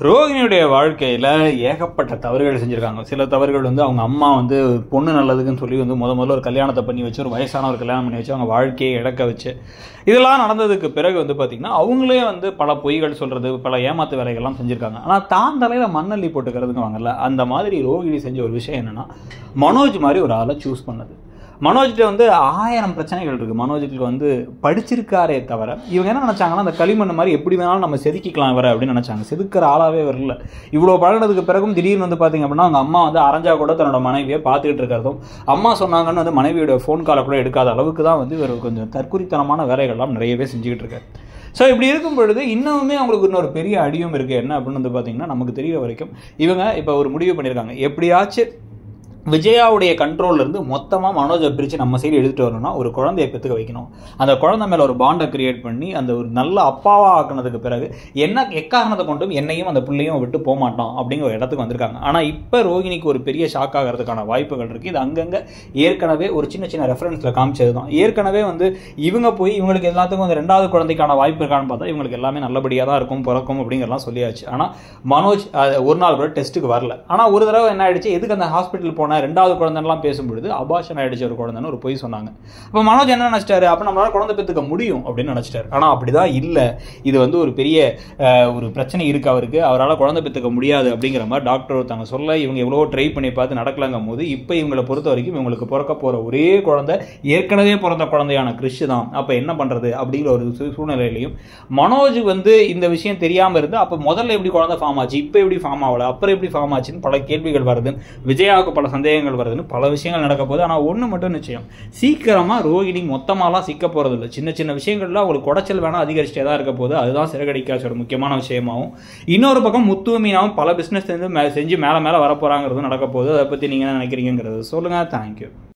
ரோகிணியுடைய வாழ்க்கையில் ஏகப்பட்ட தவறுகள் செஞ்சுருக்காங்க. சில தவறுகள் அவங்க அம்மா பொண்ணு நல்லதுக்குன்னு சொல்லி முதல்ல ஒரு கல்யாணத்தை பண்ணி வச்சு, ஒரு வயசான ஒரு கல்யாணம் பண்ணி வச்சு அவங்க வாழ்க்கையை இழக்க வச்சு, இதெல்லாம் நடந்ததுக்கு பிறகு பார்த்திங்கன்னா அவங்களே பல பொய்கள் சொல்கிறது, பல ஏமாத்து வேலைகள்லாம் செஞ்சுருக்காங்க. ஆனால் தான் தலையில் மண்ணள்ளி போட்டுக்கிறதுக்கு வாங்கல. அந்த மாதிரி ரோகிணி செஞ்ச ஒரு விஷயம் என்னென்னா, மனோஜ் மாதிரி ஒரு ஆளை சூஸ் பண்ணது. மனோஜ்கிட்ட 1000 பிரச்சனைகள் இருக்குது. மனோஜுக்கு படிச்சிருக்காரே தவிர இவங்க என்ன நினச்சாங்கன்னா, அந்த களிமண் மாதிரி எப்படி வேணாலும் நம்ம செதுக்கிக்கலாம் வர அப்படின்னு நினச்சாங்க. செதுக்கிற ஆளாகவே வரல. இவ்வளோ பழகினதுக்கு பிறகும் திடீர்னு பார்த்திங்க அப்படின்னா அவங்க அம்மா அரைஞ்சா கூட தன்னோட மனைவியை பார்த்துக்கிட்டு இருக்கிறதும், அம்மா சொன்னாங்கன்னு மனைவியோட ஃபோன் காலை கூட எடுக்காத அளவுக்கு தான் இவர் கொஞ்சம் தற்குறித்தனமான வேலைகள்லாம் நிறையவே செஞ்சுக்கிட்டு இருக்காரு. ஸோ இப்படி இருக்கும் பொழுது இன்னுமே அவங்களுக்கு இன்னொரு பெரிய அடியும் இருக்குது. என்ன அப்படின்னு பார்த்திங்கன்னா, நமக்கு தெரிய வரைக்கும் இவங்க இப்போ ஒரு முடிவு பண்ணியிருக்காங்க. எப்படியாச்சும் விஜயாவுடைய கண்ட்ரோல்லேருந்து மொத்தமாக மனோஜை பிரித்து நம்ம சைடு எடுத்துகிட்டு வரணும்னா ஒரு குழந்தையை பெற்றுக்க வைக்கணும். அந்த குழந்தை மேலே ஒரு பாண்டை கிரியேட் பண்ணி அந்த ஒரு நல்ல அப்பாவாக ஆக்கினதுக்கு பிறகு என்ன எக்காரணத்தை கொண்டும் என்னையும் அந்த பிள்ளையும் விட்டு போக மாட்டோம் அப்படிங்கிற ஒரு இடத்துக்கு வந்திருக்காங்க. ஆனால் இப்போ ரோகிணிக்கு ஒரு பெரிய ஷாக் ஆகிறதுக்கான வாய்ப்புகள் இருக்குது. இது அங்கங்கே ஏற்கனவே ஒரு சின்ன சின்ன ரெஃபரன்ஸில் காமிச்சது தான். ஏற்கனவே இவங்க போய் இவங்களுக்கு எல்லாத்துக்கும் ரெண்டாவது குழந்தைக்கான வாய்ப்பு இருக்கான்னு பார்த்தா இவங்களுக்கு எல்லாமே நல்லபடியாக தான் இருக்கும், பிறக்கும் அப்படிங்கிறலாம் சொல்லியாச்சு. ஆனால் மனோஜ் ஒரு நாள் கூட டெஸ்ட்டுக்கு வரல. ஆனால் ஒரு தடவை என்ன ஆயிடுச்சு, எதுக்கு அந்த ஹாஸ்பிட்டல் போன ரெண்டாவது குழந்தைலாம் பேசும்பொழுது அபாஷன் ஆயிடுச்சு ஒரு குழந்தைன்னு ஒரு பொய் சொன்னாங்க. அப்போ மனோஜ் என்ன நினைச்சிட்டாரு, அப்போ நம்மளால குழந்தை பெற்றுக்க முடியும் அப்படின்னு நினைச்சிட்டாரு. ஆனால் அப்படிதான் இல்லை. இது ஒரு பெரிய ஒரு பிரச்சனை இருக்கு அவருக்கு, அவரால் குழந்தை பெற்றுக்க முடியாது அப்படிங்கிற மாதிரி டாக்டர் ஒருத்தவங்க சொல்ல இவங்க எவ்வளோ ட்ரை பண்ணி பார்த்து நடக்கலங்கும் போது இப்போ இவங்களை பொறுத்த வரைக்கும் இவங்களுக்கு பிறக்க போகிற ஒரே குழந்தை ஏற்கனவே பிறந்த குழந்தையான கிறிஷ் தான். அப்போ என்ன பண்ணுறது அப்படிங்கிற ஒரு சூழ்நிலையிலையும் மனோஜ் இந்த விஷயம் தெரியாமல் இருந்து அப்போ முதல்ல எப்படி குழந்தை ஃபார்ம் ஆச்சு, இப்போ எப்படி ஃபார்ம் ஆகலை, அப்புறம் எப்படி ஃபார்ம் ஆச்சுன்னு பல கேள்விகள் வருது. விஜயாவுக்கு பல சந்தேகங்கள் வருதுன்னு பல விஷயங்கள் நடக்க போகுது. ஆனால் ஒன்று மட்டும் நிச்சயம், சீக்கிரமாக ரோகிணி மொத்தமாலாம் சிக்க போகிறது இல்லை. சின்ன சின்ன விஷயங்கள்ல அவங்களுக்கு குடைச்சல் வேணால் அதிகரிச்சுட்டே தான் இருக்க போகுது. அதுதான் சிறகடிக்காச்சு ஒரு முக்கியமான விஷயமாகவும். இன்னொரு பக்கம் முத்து மீனாவும் பல பிஸ்னஸ் செஞ்சு மேலே மேலே வரப்போகிறாங்கிறது நடக்க போகுது. அதை பற்றி நீங்கள் என்ன நினைக்கிறீங்கிறது சொல்லுங்கள். தேங்க்யூ.